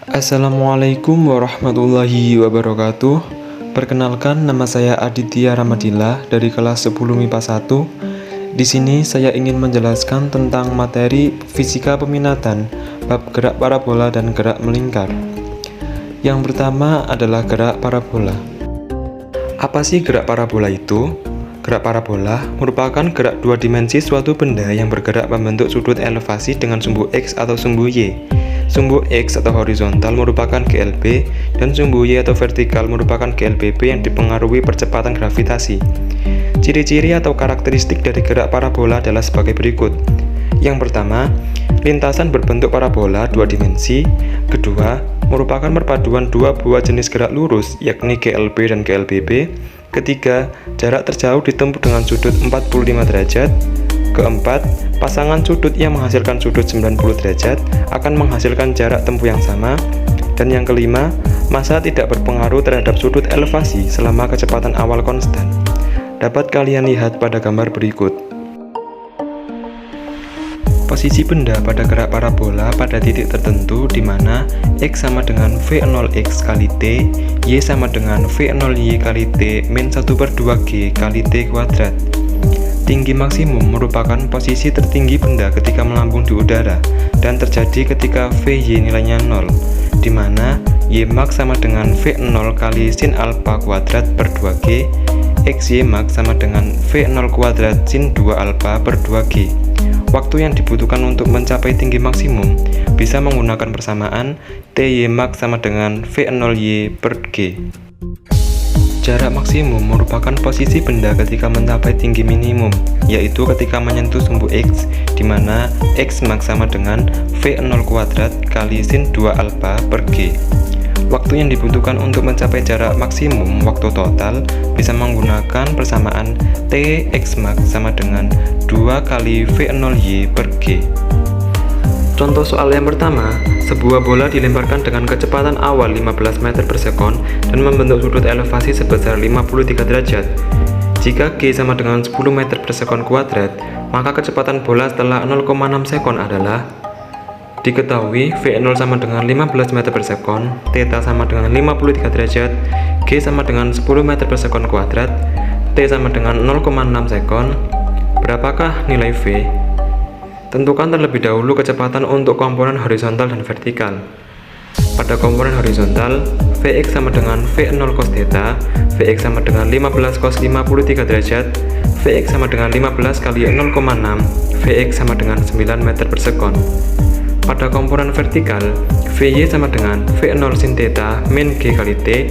Assalamualaikum warahmatullahi wabarakatuh. Perkenalkan, nama saya Aditya Ramadila dari kelas 10 MIPA 1. Di sini saya ingin menjelaskan tentang materi fisika peminatan, bab gerak parabola dan gerak melingkar. Yang pertama adalah gerak parabola. Apa sih gerak parabola itu? Gerak parabola merupakan gerak dua dimensi suatu benda yang bergerak membentuk sudut elevasi dengan sumbu X atau sumbu Y. Sumbu X atau horizontal merupakan GLB dan sumbu Y atau vertikal merupakan GLBB yang dipengaruhi percepatan gravitasi. Ciri-ciri atau karakteristik dari gerak parabola adalah sebagai berikut. Yang pertama, lintasan berbentuk parabola dua dimensi. Kedua, merupakan perpaduan dua buah jenis gerak lurus, yakni GLB dan GLBB. Ketiga, jarak terjauh ditempuh dengan sudut 45 derajat. Keempat, pasangan sudut yang menghasilkan sudut 90 derajat akan menghasilkan jarak tempuh yang sama. Dan yang kelima, massa tidak berpengaruh terhadap sudut elevasi selama kecepatan awal konstan. Dapat kalian lihat pada gambar berikut. Posisi benda pada gerak parabola pada titik tertentu di mana X sama dengan V0X kali T, Y sama dengan V0Y kali T min 1/2G kali T kuadrat. Tinggi maksimum merupakan posisi tertinggi benda ketika melambung di udara dan terjadi ketika Vy nilainya 0, di mana Ymax sama dengan V0 kali sin alpha kuadrat per 2G, Xymax sama dengan V0 kuadrat sin 2 alpha per 2G. Waktu yang dibutuhkan untuk mencapai tinggi maksimum bisa menggunakan persamaan Tymax sama dengan V0Y per G. Jarak maksimum merupakan posisi benda ketika mencapai tinggi minimum, yaitu ketika menyentuh sumbu X, di mana Xmax sama dengan V0 kuadrat kali sin 2 alpha per G. Waktu yang dibutuhkan untuk mencapai jarak maksimum waktu total bisa menggunakan persamaan Txmax sama dengan 2 kali V0Y per G. Contoh soal yang pertama, sebuah bola dilemparkan dengan kecepatan awal 15 meter per sekon dan membentuk sudut elevasi sebesar 53 derajat. Jika G sama dengan 10 meter per sekon kuadrat, maka kecepatan bola setelah 0,6 sekon adalah: diketahui V0 sama dengan 15 meter per sekon, θ sama dengan 53 derajat, G sama dengan 10 meter per sekon kuadrat, T sama dengan 0,6 sekon. Berapakah nilai V? Tentukan terlebih dahulu kecepatan untuk komponen horizontal dan vertikal. Pada komponen horizontal, Vx sama dengan V0 cos θ, Vx sama dengan 15 cos 53 derajat, Vx sama dengan 15 kali 0,6, Vx sama dengan 9 meter per sekon. Pada komponen vertikal, Vy sama dengan V0 sin θ min G kali T,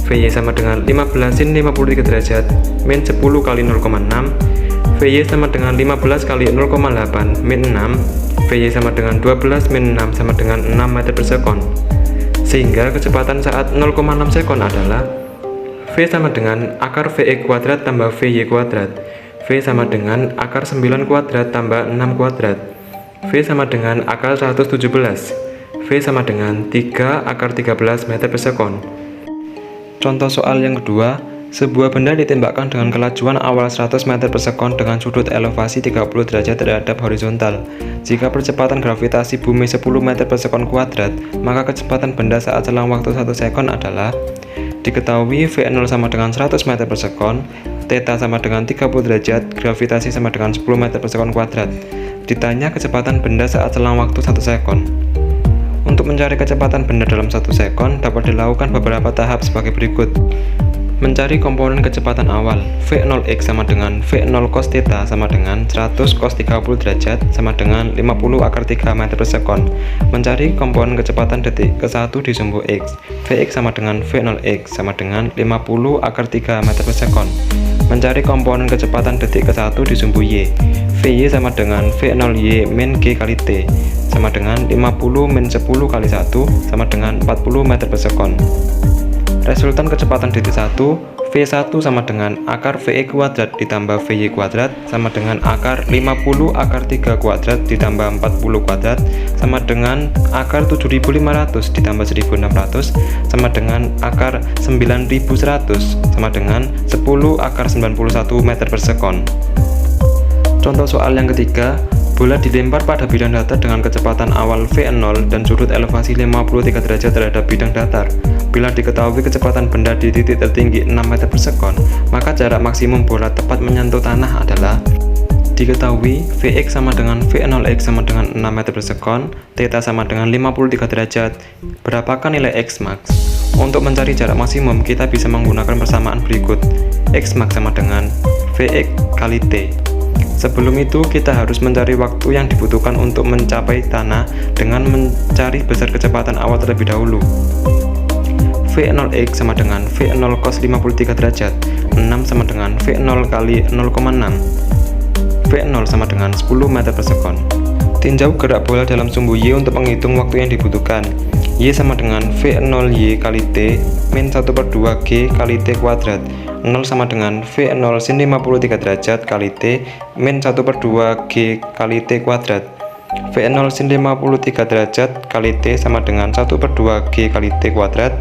Vy sama dengan 15 sin 53 derajat min 10 kali 0,6, Vy sama dengan 15 kali 0,8 min 6, Vy sama dengan 12 min 6 sama dengan 6 meter per sekon. Sehingga kecepatan saat 0,6 sekon adalah V sama dengan akar Vx kuadrat tambah Vy kuadrat, V sama dengan akar 9 kuadrat tambah 6 kuadrat, V sama dengan akar 117, V sama dengan 3 akar 13 meter per sekon. Contoh soal yang kedua, sebuah benda ditembakkan dengan kelajuan awal 100 meter per sekon dengan sudut elevasi 30 derajat terhadap horizontal. Jika percepatan gravitasi bumi 10 meter per sekon kuadrat, maka kecepatan benda saat selang waktu 1 sekon adalah: diketahui V0 sama dengan 100 meter per sekon, θ sama dengan 30 derajat, gravitasi sama dengan 10 meter per sekon kuadrat. Ditanya kecepatan benda saat selang waktu 1 sekon. Untuk mencari kecepatan benda dalam 1 sekon dapat dilakukan beberapa tahap sebagai berikut. Mencari komponen kecepatan awal. V0x sama dengan V0 cos θ sama dengan 100 cos 30 derajat sama dengan 50 akar 3 meter per sekon. Mencari komponen kecepatan detik ke-1 di sumbu X. Vx sama dengan V0x sama dengan 50 akar 3 meter per sekon. Mencari komponen kecepatan detik ke-1 di sumbu Y. Vy sama dengan V0y min G kali T sama dengan 50 min 10 kali 1 sama dengan 40 meter per sekon. Resultan kecepatan detik 1, V1 sama dengan akar Vy kuadrat ditambah Vy kuadrat sama dengan akar 50 akar 3 kuadrat ditambah 40 kuadrat sama dengan akar 7500 ditambah 1600 sama dengan akar 9100 sama dengan 10 akar 91 meter per sekon. Contoh soal yang ketiga, Bola dilempar pada bidang datar dengan kecepatan awal V0 dan sudut elevasi 53 derajat terhadap bidang datar. Bila diketahui kecepatan benda di titik tertinggi 6 meter per sekon, maka jarak maksimum bola tepat menyentuh tanah adalah: diketahui Vx sama dengan V0x sama dengan 6 meter per sekon, θ sama dengan 53 derajat. Berapakah nilai X max? Untuk mencari jarak maksimum, kita bisa menggunakan persamaan berikut. X max sama dengan Vx kali T. Sebelum itu, kita harus mencari waktu yang dibutuhkan untuk mencapai tanah dengan mencari besar kecepatan awal terlebih dahulu. V0x sama dengan V0 cos 53 derajat, 6 sama dengan V0 kali 0,6. V0 sama dengan 10 meter per sekon. Tinjau gerak bola dalam sumbu Y untuk menghitung waktu yang dibutuhkan. Y sama dengan V0Y kali T min 1/2 G kali T kuadrat. 0 sama dengan V0 sin 53 derajat kali T min 1/2 G kali T kuadrat. V0 sin 53 derajat kali T sama dengan 1/2 G kali T kuadrat.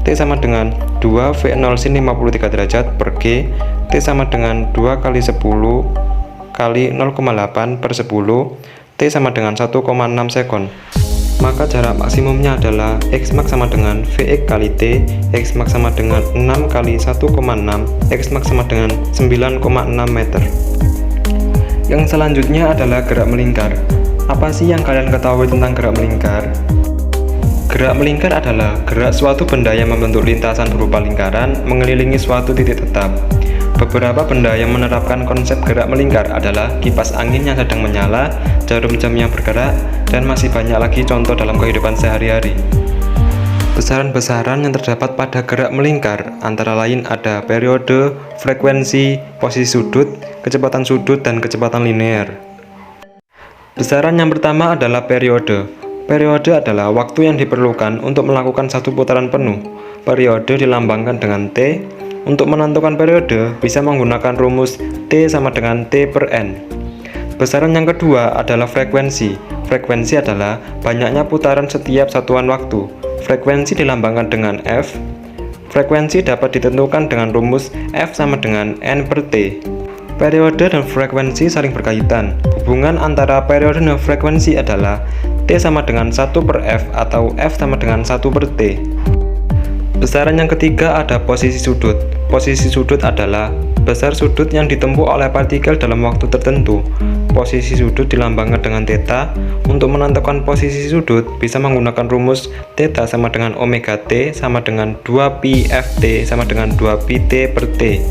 T sama dengan 2 V0 sin 53 derajat per G. T sama dengan 2 kali 10 kali 0,8 per 10. T sama dengan 1,6 sekon. Maka jarak maksimumnya adalah X max sama dengan Vx kali T, X max sama dengan 6 kali 1,6, X max sama dengan 9,6 meter. Yang selanjutnya adalah gerak melingkar. Apa sih yang kalian ketahui tentang gerak melingkar? Gerak melingkar adalah gerak suatu benda yang membentuk lintasan berupa lingkaran mengelilingi suatu titik tetap. Beberapa benda yang menerapkan konsep gerak melingkar adalah kipas angin yang sedang menyala, jarum jam yang bergerak, dan masih banyak lagi contoh dalam kehidupan sehari-hari. Besaran-besaran yang terdapat pada gerak melingkar antara lain ada periode, frekuensi, posisi sudut, kecepatan sudut, dan kecepatan linear. Besaran yang pertama adalah periode. Periode adalah waktu yang diperlukan untuk melakukan satu putaran penuh. Periode dilambangkan dengan T. Untuk menentukan periode, bisa menggunakan rumus T sama dengan T per N. Besaran yang kedua adalah frekuensi. Frekuensi adalah banyaknya putaran setiap satuan waktu. Frekuensi dilambangkan dengan F. Frekuensi dapat ditentukan dengan rumus F sama dengan N per T. Periode dan frekuensi saling berkaitan. Hubungan antara periode dan frekuensi adalah T sama dengan 1 per F atau F sama dengan 1 per T. Besaran yang ketiga ada posisi sudut. Posisi sudut adalah besar sudut yang ditempuh oleh partikel dalam waktu tertentu. Posisi sudut dilambangkan dengan θ. Untuk menentukan posisi sudut, bisa menggunakan rumus θ sama dengan omega T sama dengan 2pi Ft sama dengan 2pi T per T.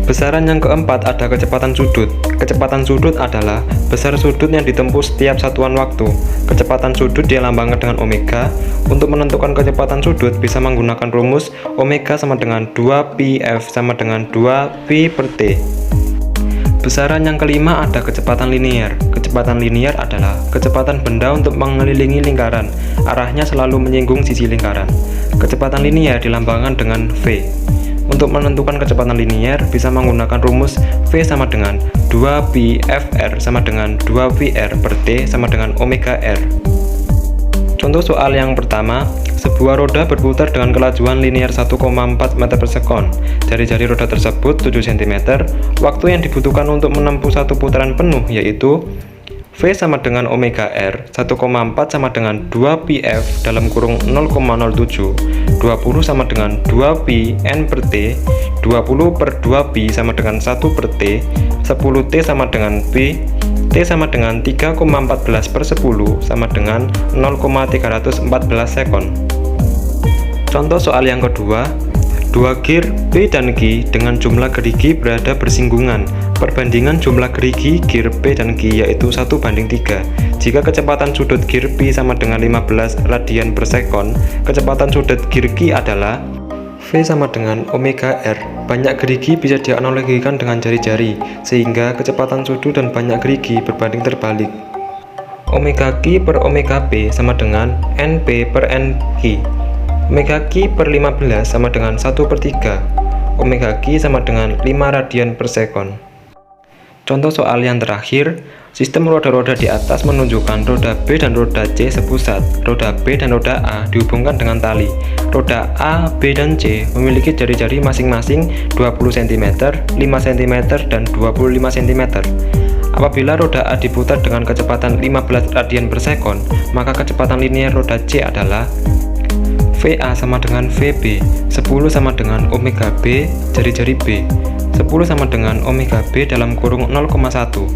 Besaran yang keempat ada kecepatan sudut. Kecepatan sudut adalah besar sudut yang ditempuh setiap satuan waktu. Kecepatan sudut dilambangkan dengan omega. Untuk menentukan kecepatan sudut bisa menggunakan rumus omega sama dengan 2pi F sama dengan 2pi per T. Besaran yang kelima ada kecepatan linear. Kecepatan linear adalah kecepatan benda untuk mengelilingi lingkaran. Arahnya selalu menyinggung sisi lingkaran. Kecepatan linear dilambangkan dengan V. Untuk menentukan kecepatan linear bisa menggunakan rumus V sama dengan 2pi Fr sama dengan 2VR per T sama dengan omega R. Contoh soal yang pertama, sebuah roda berputar dengan kelajuan linear 1,4 meter per sekon. Jari-jari roda tersebut 7 cm. Waktu yang dibutuhkan untuk menempuh satu putaran penuh yaitu V sama dengan omega R, 1,4 sama dengan 2pi F dalam kurung 0,07, 20 sama dengan 2pi N per T, 20 per 2pi sama dengan 1 per T, 10T sama dengan P, T sama dengan 3,14 per 10 sama dengan 0,314 sekon. Contoh soal yang kedua, dua gear P dan Q dengan jumlah gerigi berada bersinggungan. Perbandingan jumlah gerigi gear P dan Q yaitu 1:3. Jika kecepatan sudut gear P sama dengan 15 radian per sekon, kecepatan sudut gear Q adalah V sama dengan omega R. Banyak gerigi bisa dianalogikan dengan jari-jari, sehingga kecepatan sudut dan banyak gerigi berbanding terbalik. Omega Q per omega P sama dengan NP per NQ. Omega Q per 15 sama dengan 1/3. Omega Q sama dengan 5 radian per sekon. Contoh soal yang terakhir, sistem roda-roda di atas menunjukkan roda B dan roda C sepusat. Roda B dan roda A dihubungkan dengan tali. Roda A, B, dan C memiliki jari-jari masing-masing 20 cm, 5 cm, dan 25 cm. Apabila roda A diputar dengan kecepatan 15 radian per sekon, maka kecepatan linier roda C adalah VA sama dengan VB, 10 sama dengan omega B jari-jari B, 10 sama dengan omega B dalam kurung 0,1.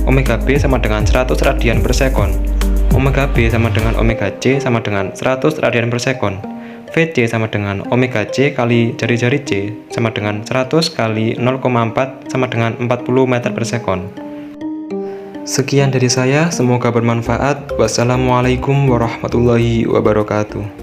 Omega B sama dengan 100 radian per sekon. Omega B sama dengan omega C sama dengan 100 radian per sekon. VC sama dengan omega C kali jari-jari C sama dengan 100 kali 0,4 sama dengan 40 meter per sekon. Sekian dari saya, semoga bermanfaat. Wassalamualaikum warahmatullahi wabarakatuh.